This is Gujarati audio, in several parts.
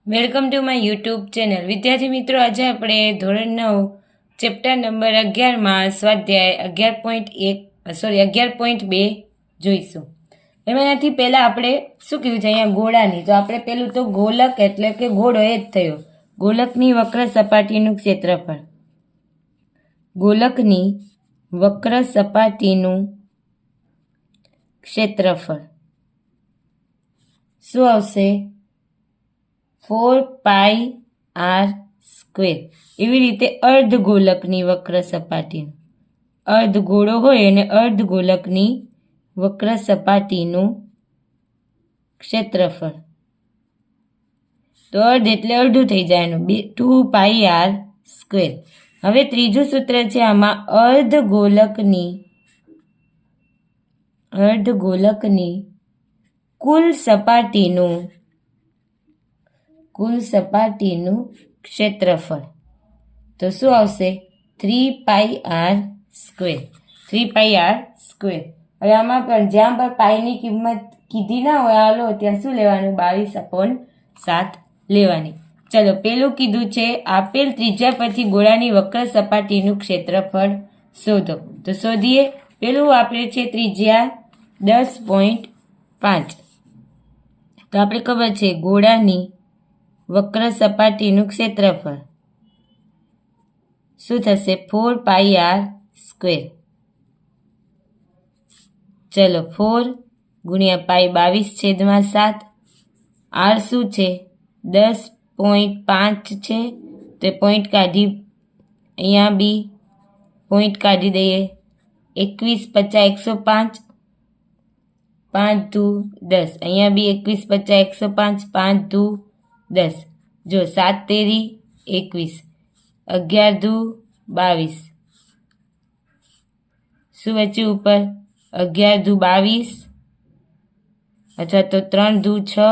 Welcome to my YouTube channel. વિદ્યાર્થી મિત્રો, આજે આપણે ધોરણ 9 ચેપ્ટર નંબર 11માં સ્વાધ્યાય 11.2 જોઈશું. એમાંથી પહેલાં આપણે શું કીધું છે અહીંયા ગોળાની. તો આપણે પેલું તો ગોલક એટલે કે ગોળો એ જ થયો. ગોલકની વક્ર સપાટીનું ક્ષેત્રફળ. ગોલકની વક્ર સપાટીનું ક્ષેત્રફળ શું આવશે? 4πr². એવી રીતે અર્ધગોલકની વક્ર સપાટીનું, અર્ધગોળો હોય અને અર્ધગોલકની વક્ર સપાટીનું ક્ષેત્રફળ. તો અર્ધ એટલે અડધું થઈ જાય એનું, 2πr². હવે ત્રીજું સૂત્ર છે આમાં, અર્ધગોલકની કુલ સપાટીનું ક્ષેત્રફળ. તો શું આવશે? 3πr². 3πr². હવે આમાં પણ જ્યાં પણ પાઈની કિંમત કીધી ના હોય હાલો ત્યાં શું લેવાનું? 22/7 લેવાની. ચલો, પેલું કીધું છે આપેલ ત્રિજ્યા પરથી ગોળાની વક્ર સપાટીનું ક્ષેત્રફળ શોધો. તો શોધીએ. પેલું આપેલ છે ત્રિજ્યા 10.5. તો આપણે ખબર છે ગોળાની વક્ર સપાટીનું ક્ષેત્રફળ શું થશે? 4πr². ચલો, 4 ગુણ્યા પાઈ 22/7. આર શું છે? 10.5 છે. તો પોઈન્ટ કાઢી, અહીંયા બી પોઈન્ટ કાઢી દઈએ. 21 × 50 = 105. 5 દુ 10. અહીંયા બી 21 × 50 = 5 દુ 10. જો 7 તેરી 21, 11 દુ 22. શું વચ્ચે ઉપર? 11 દુ 22 અથવા તો 3 દુ 6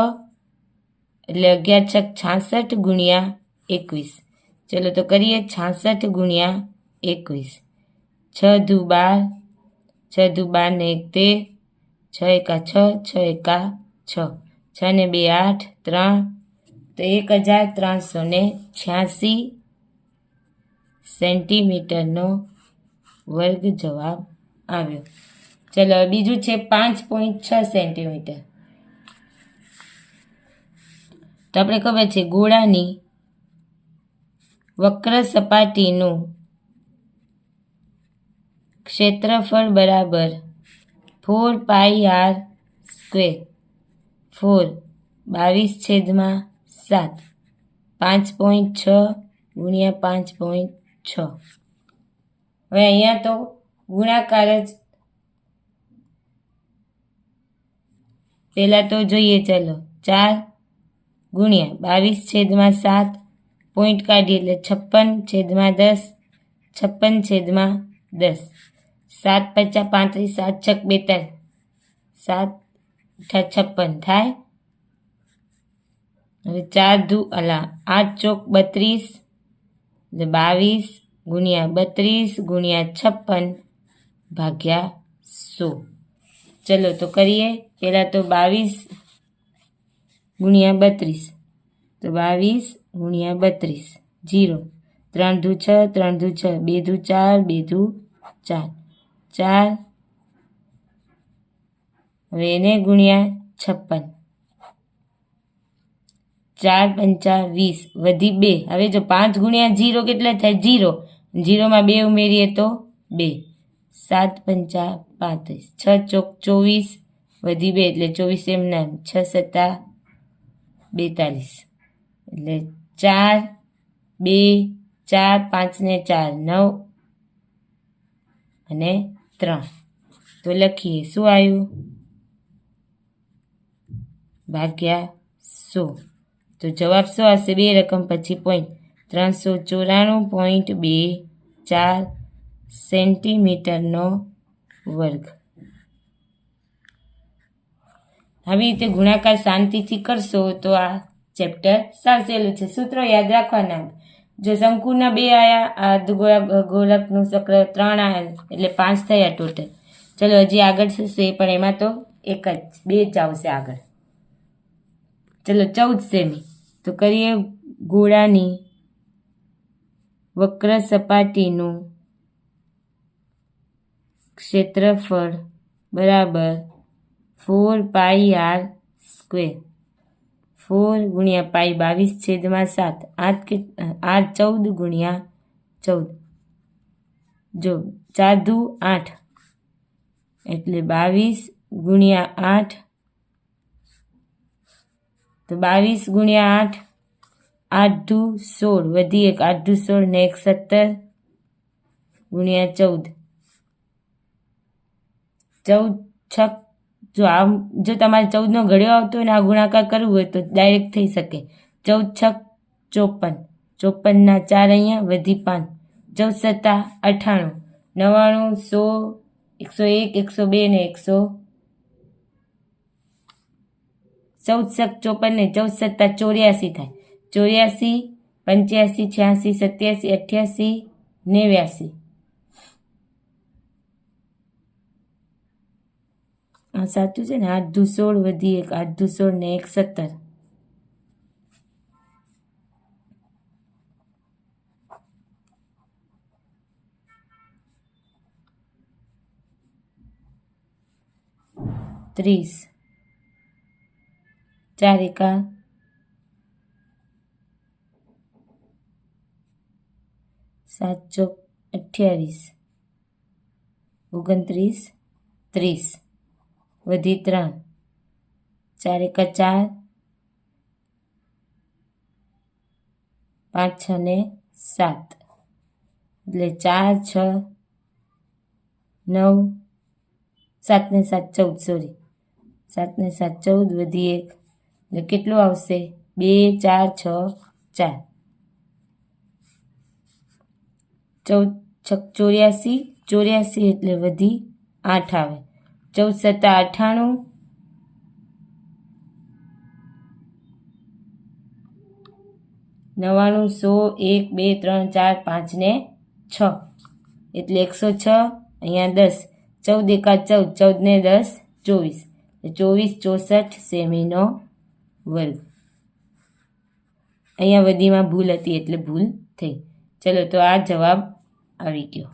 એટલે 11 × 6 = 66 ગુણ્યા 21. ચલો તો કરીએ 66 ગુણ્યા 21. 6 દુ 12, 6 દુ 12 ને 1 13, 6 એકા 6, 6 ને 2 8, 3, તો 1386 સેન્ટીમીટરનો વર્ગ જવાબ આવ્યો. ચલો બીજું છે 5.6 સેન્ટીમીટર. તો આપણે ખબર છે ગોળાની વક્ર સપાટીનું ક્ષેત્રફળ બરાબર 4πr². 4 22/7. 5.6 ગુણ્યા 5.6. હવે અહીંયા તો ગુણાકાર જ પહેલાં તો જોઈએ. ચલો, 4 ગુણ્યા 22/7, પોઈન્ટ કાઢીએ એટલે 56/10. 56/10. 7 × 5 = 35, 7 × 6 = 56 થાય. હવે 4 દુ 8 ચોક 32, એટલે 22 ગુણ્યા 32 ગુણ્યા 56/100. ચલો તો કરીએ. પહેલાં તો 22 ગુણ્યા 32. તો 22 ગુણ્યા 32, 0. 3 દુ 6, 3 દુ 6, 2 દુ 4, 2 દુ 4, 4. હવે એને ગુણ્યા 56. 4 × 5 = 20, વધી 2. હવે જો 5 ગુણ્યા 0 કેટલા થાય? 0. 0માં 2 ઉમેરીએ તો 2. 7 × 5 = 35, 6 ચોક 24, વધી 2 એટલે 24 એમના, 6 × 7 = 42. એટલે 4, 2, 4, 5 ને 4 9 અને 3. તો લખીએ શું આવ્યું? /100. તો જવાબ શું આવશે? 2 રકમ પછી પોઈન્ટ, 394.24 સેન્ટીમીટરનો વર્ગ. આવી રીતે ગુણાકાર શાંતિથી કરશો તો આ ચેપ્ટર સાચેલું છે. સૂત્રો યાદ રાખવાના. જો શંકુના 2 આયા, ગોળકનું ચક્ર 3 આયા, એટલે 5 થયા ટોટલ. ચલો હજી આગળ થશે પણ એમાં તો 2 જ આવશે આગળ. ચલો 14 સેમી. તો કરીએ ગોળાની વક્ર સપાટીનું ક્ષેત્રફળ બરાબર 4πr². 4 ગુણ્યા પાઈ 22/7. 8 14 ગુણ્યા 14. જો 4 દુ 8 એટલે 22 ગુણ્યા 8. તો 22 ગુણ્યા 8, 8 દુ 16, વધી 1 8 દુ 16 ને 1 17 ગુણ્યા 14. 14 છક. જો તમારે 14નો ઘડિયો આવતો હોય ને આ ગુણાકાર કરવું હોય તો ડાયરેક્ટ થઈ શકે. 14 છક 54. 54 ના 4 અહીંયા વધી 5. 14 સત્તા 98. 99 100 101 102 ને 100. 14 છક 54 ને 14 સત્તા 84 થાય. 84 85 86 87 88 89. આ સાચું છે ને. 8 દુ 16 વધી 1 8 દુ 16 ને 1 17. ત્રીસ. 4 એકા 7 ચોક 28. 29 30 વધી 3. 4 એકા 4 5 6 ને 7 એટલે 4 6 9 7 ને 7 14. સોરી 7 ને 7 14 વધી 1 એટલે કેટલું આવશે? 2 4 6 4. 14 છક 84. 84 એટલે વધી 8 આવે. 14 સત્તા 98. 99 100 1 2 3 4 5 ને 6 એટલે 106. અહીંયા 10. 14 એકા 14. 14 ને 10 24. 24 64 સેમીનો વર્ગ. અહીંયા વધીમાં ભૂલ હતી એટલે ભૂલ થઈ. ચલો તો આ જવાબ આવી ગયો.